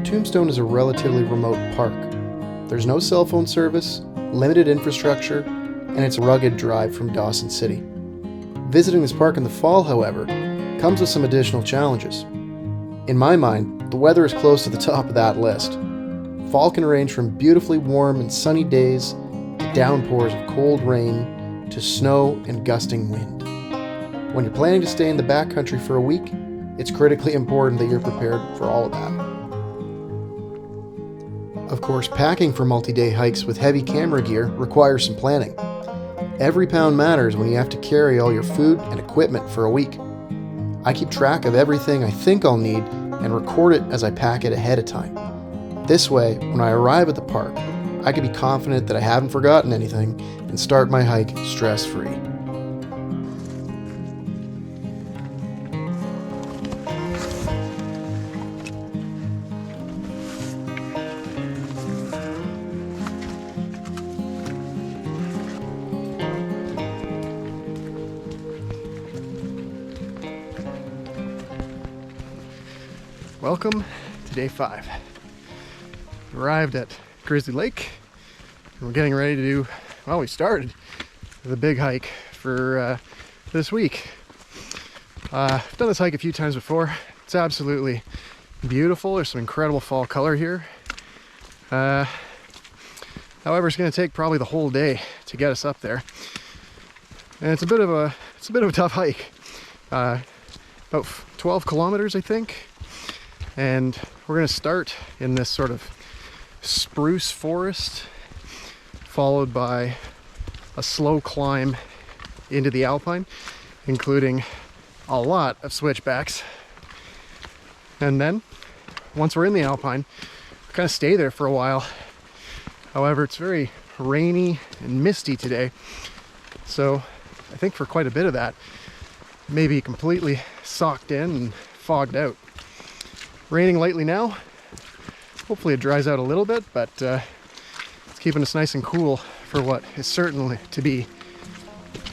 Tombstone is a relatively remote park. There's no cell phone service, limited infrastructure, and it's a rugged drive from Dawson City. Visiting this park in the fall, however, comes with some additional challenges. In my mind, the weather is close to the top of that list. Fall can range from beautifully warm and sunny days to downpours of cold rain to snow and gusting wind. When you're planning to stay in the backcountry for a week, it's critically important that you're prepared for all of that. Of course, packing for multi-day hikes with heavy camera gear requires some planning. Every pound matters when you have to carry all your food and equipment for a week. I keep track of everything I think I'll need and record it as I pack it ahead of time. This way, when I arrive at the park, I can be confident that I haven't forgotten anything and start my hike stress-free. Welcome to day 5. Arrived at Grizzly Lake. And we're getting ready to do, well, we started the big hike for this week. I've done this hike a few times before. It's absolutely beautiful. There's some incredible fall color here. However, it's going to take probably the whole day to get us up there. And it's a bit of a tough hike. About 12 kilometers, I think. And we're going to start in this sort of spruce forest, followed by a slow climb into the alpine, including a lot of switchbacks. And then, once we're in the alpine, we kind of stay there for a while. However, it's very rainy and misty today, so I think for quite a bit of that, maybe completely socked in and fogged out. Raining lightly now. Hopefully it dries out a little bit, but it's keeping us nice and cool for what is certainly to be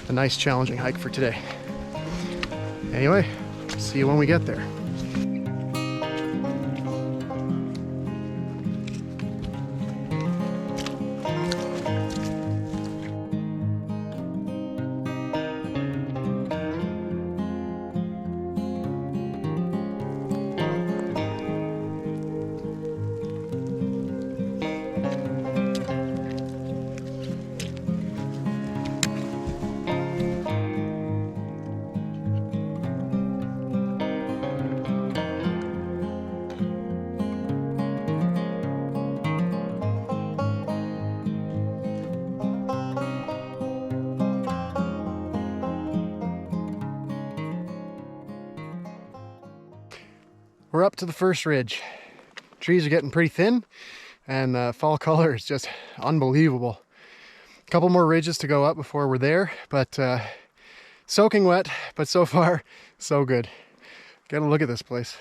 a nice challenging hike for today. Anyway, see you when we get there. We're up to the first ridge. Trees are getting pretty thin and fall color is just unbelievable. A couple more ridges to go up before we're there, but soaking wet, but so far so good. Get a look at this place.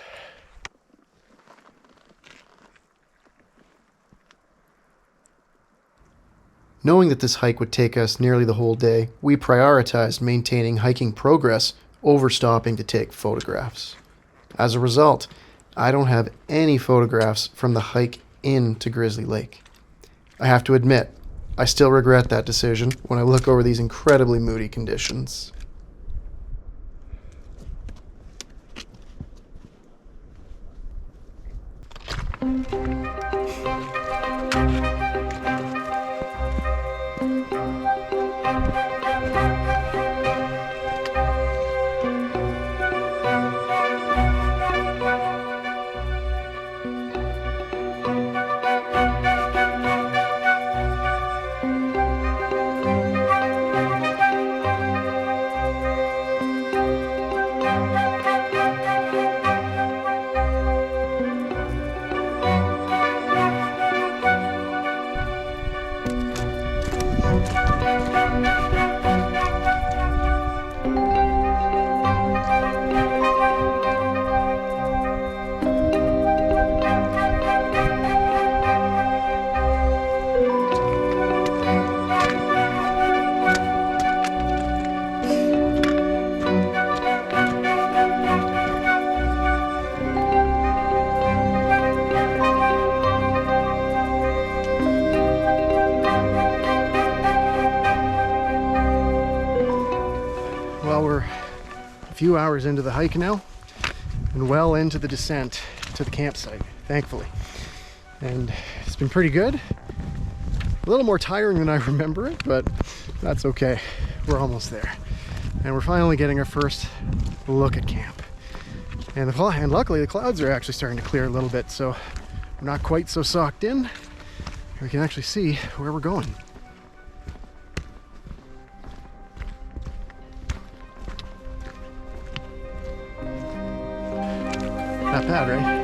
Knowing that this hike would take us nearly the whole day, we prioritized maintaining hiking progress over stopping to take photographs. As a result, I don't have any photographs from the hike into Grizzly Lake. I have to admit, I still regret that decision when I look over these incredibly moody conditions. few hours into the hike now and well into the descent to the campsite, thankfully. And it's been pretty good. A little more tiring than I remember it, but that's okay. We're almost there. And we're finally getting our first look at camp. And luckily the clouds are actually starting to clear a little bit, so we're not quite so socked in. We can actually see where we're going. Not bad, right?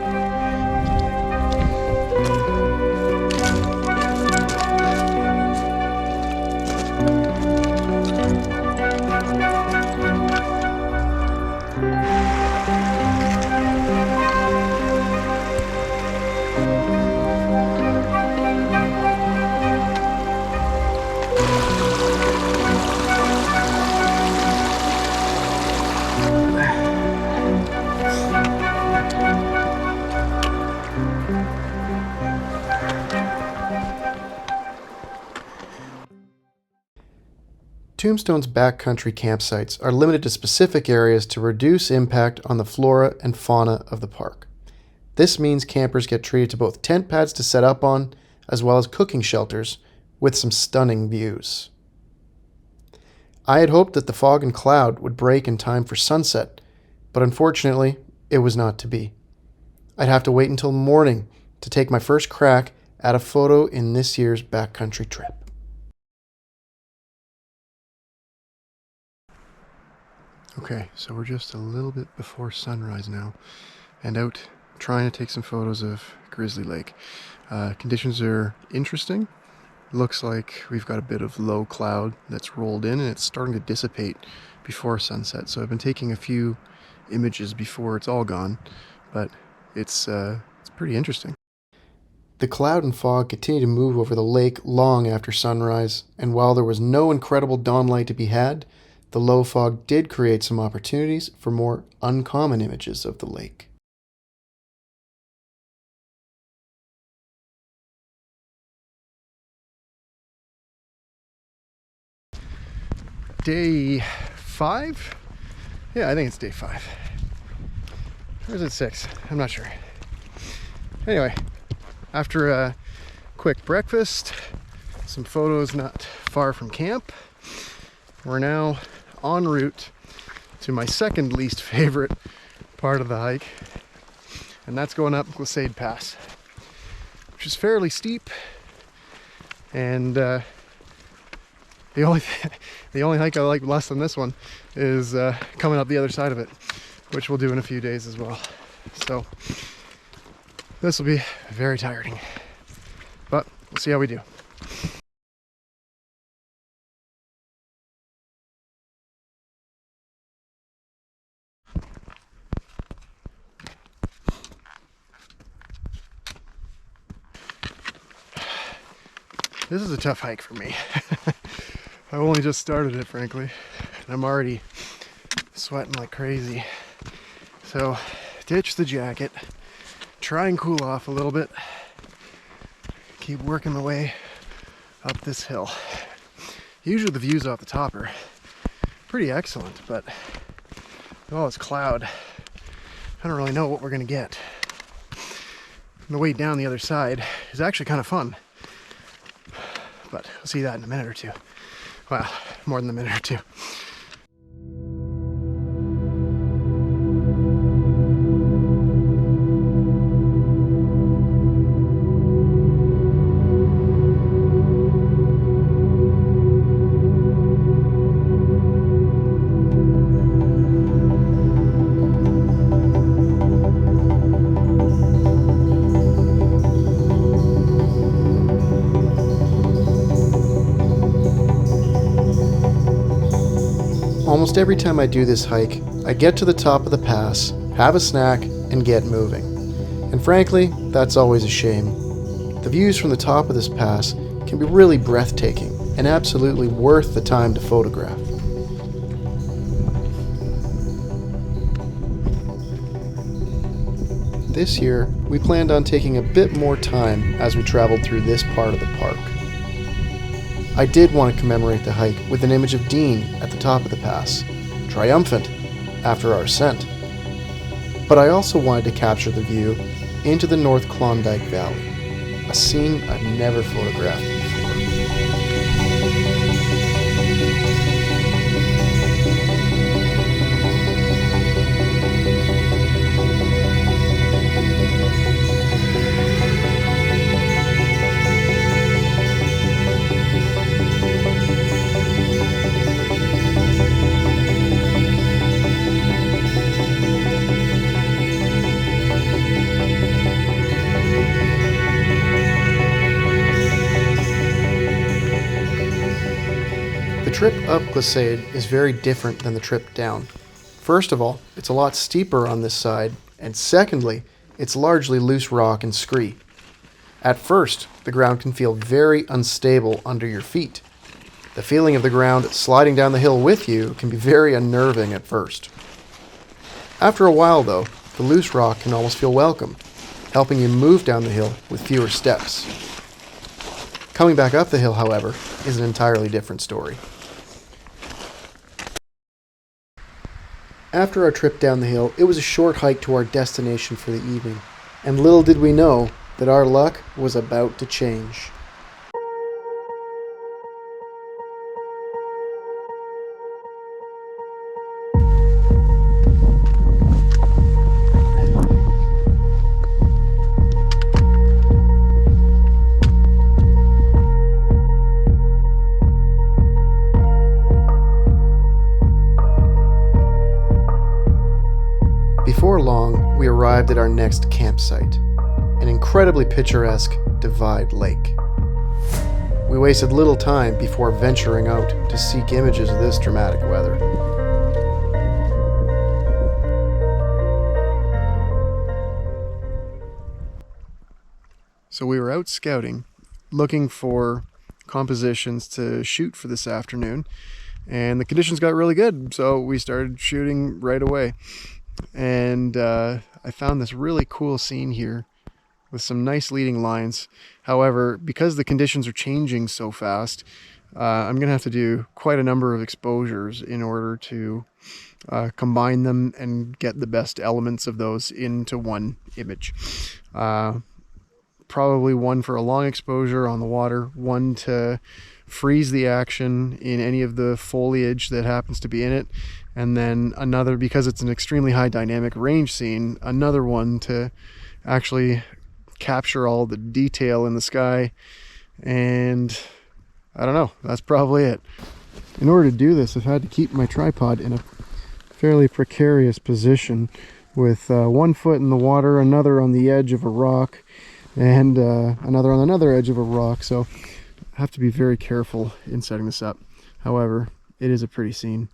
Tombstone's backcountry campsites are limited to specific areas to reduce impact on the flora and fauna of the park. This means campers get treated to both tent pads to set up on, as well as cooking shelters with some stunning views. I had hoped that the fog and cloud would break in time for sunset, but unfortunately, it was not to be. I'd have to wait until morning to take my first crack at a photo in this year's backcountry trip. Okay, so we're just a little bit before sunrise now, and out trying to take some photos of Grizzly Lake. Conditions are interesting. Looks like we've got a bit of low cloud that's rolled in, and it's starting to dissipate before sunset. So I've been taking a few images before it's all gone, but it's pretty interesting. The cloud and fog continued to move over the lake long after sunrise, and while there was no incredible dawn light to be had, the low fog did create some opportunities for more uncommon images of the lake. Day 5? Yeah, I think it's day 5. Or is it 6? I'm not sure. Anyway, after a quick breakfast, some photos not far from camp, we're now en route to my second least favorite part of the hike, and that's going up Glissade Pass, which is fairly steep, and the only hike I like less than this one is coming up the other side of it, which we'll do in a few days as well. So this will be very tiring, but we'll see how we do. This is a tough hike for me. I only just started it, frankly, and I'm already sweating like crazy. So, ditch the jacket, try and cool off a little bit, keep working the way up this hill. Usually the views off the top are pretty excellent, but with all this cloud, I don't really know what we're gonna get. And the way down the other side is actually kind of fun. But we'll see that in a minute or two. Well, more than a minute or two. Almost every time I do this hike, I get to the top of the pass, have a snack, and get moving. And frankly, that's always a shame. The views from the top of this pass can be really breathtaking and absolutely worth the time to photograph. This year, we planned on taking a bit more time as we traveled through this part of the park. I did want to commemorate the hike with an image of Dean at the top of the pass, triumphant, after our ascent. But I also wanted to capture the view into the North Klondike Valley, a scene I've never photographed before. The trip up Glissade is very different than the trip down. First of all, it's a lot steeper on this side, and secondly, it's largely loose rock and scree. At first, the ground can feel very unstable under your feet. The feeling of the ground sliding down the hill with you can be very unnerving at first. After a while, though, the loose rock can almost feel welcome, helping you move down the hill with fewer steps. Coming back up the hill, however, is an entirely different story. After our trip down the hill, it was a short hike to our destination for the evening, and little did we know that our luck was about to change. Before long, we arrived at our next campsite, an incredibly picturesque Divide Lake. We wasted little time before venturing out to seek images of this dramatic weather. So we were out scouting, looking for compositions to shoot for this afternoon, and the conditions got really good, so we started shooting right away. And I found this really cool scene here with some nice leading lines. However, because the conditions are changing so fast, I'm going to have to do quite a number of exposures in order to combine them and get the best elements of those into one image. Probably one for a long exposure on the water, one to freeze the action in any of the foliage that happens to be in it, and then another, because it's an extremely high dynamic range scene, another one to actually capture all the detail in the sky. And I don't know, that's probably it. In order to do this, I've had to keep my tripod in a fairly precarious position with one foot in the water, another on the edge of a rock, and another on another edge of a rock, so I have to be very careful in setting this up. However, it is a pretty scene.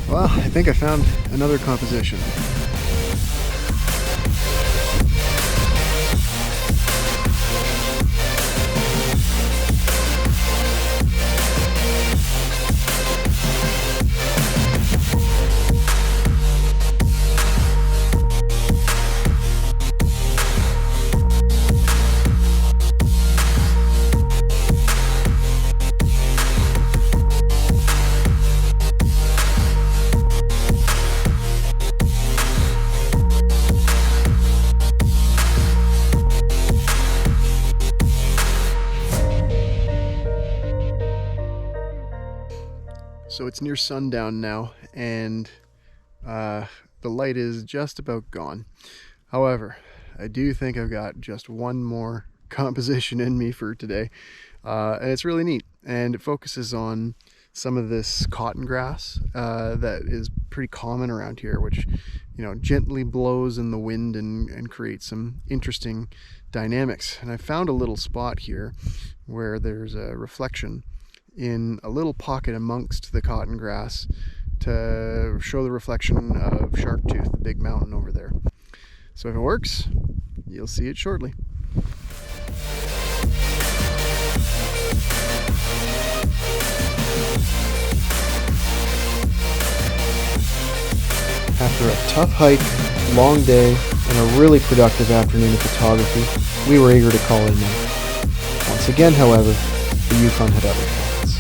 Well, I think I found another composition. So it's near sundown now, and the light is just about gone. However, I do think I've got just one more composition in me for today, and it's really neat, and it focuses on some of this cotton grass that is pretty common around here, which, you know, gently blows in the wind and creates some interesting dynamics. And I found a little spot here where there's a reflection in a little pocket amongst the cotton grass to show the reflection of Shark Tooth, the big mountain over there. So if it works, You'll see it shortly. After a tough hike, long day, and a really productive afternoon of photography, we were eager to call it a night. Once again, however, the Yukon had other plans.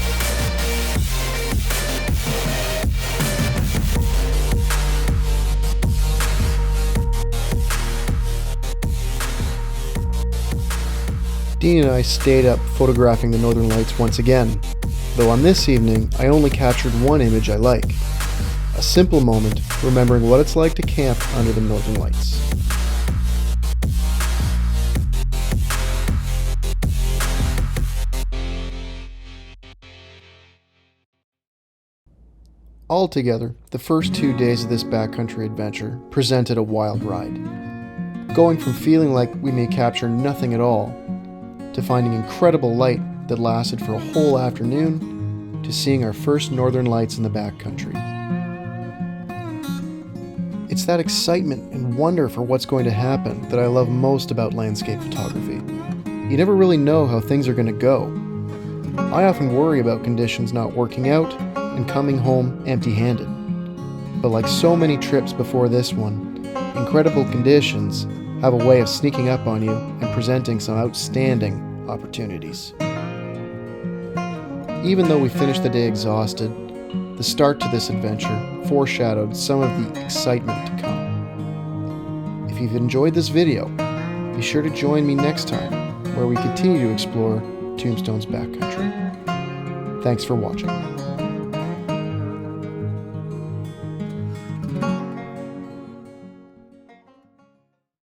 Dean and I stayed up photographing the northern lights once again, though on this evening I only captured one image I like. A simple moment remembering what it's like to camp under the northern lights. Altogether, the first 2 days of this backcountry adventure presented a wild ride. Going from feeling like we may capture nothing at all, to finding incredible light that lasted for a whole afternoon, to seeing our first northern lights in the backcountry. It's that excitement and wonder for what's going to happen that I love most about landscape photography. You never really know how things are going to go. I often worry about conditions not working out and coming home empty-handed. But like so many trips before this one, incredible conditions have a way of sneaking up on you and presenting some outstanding opportunities. Even though we finished the day exhausted, the start to this adventure foreshadowed some of the excitement to come. If you've enjoyed this video, be sure to join me next time where we continue to explore Tombstone's backcountry. Thanks for watching.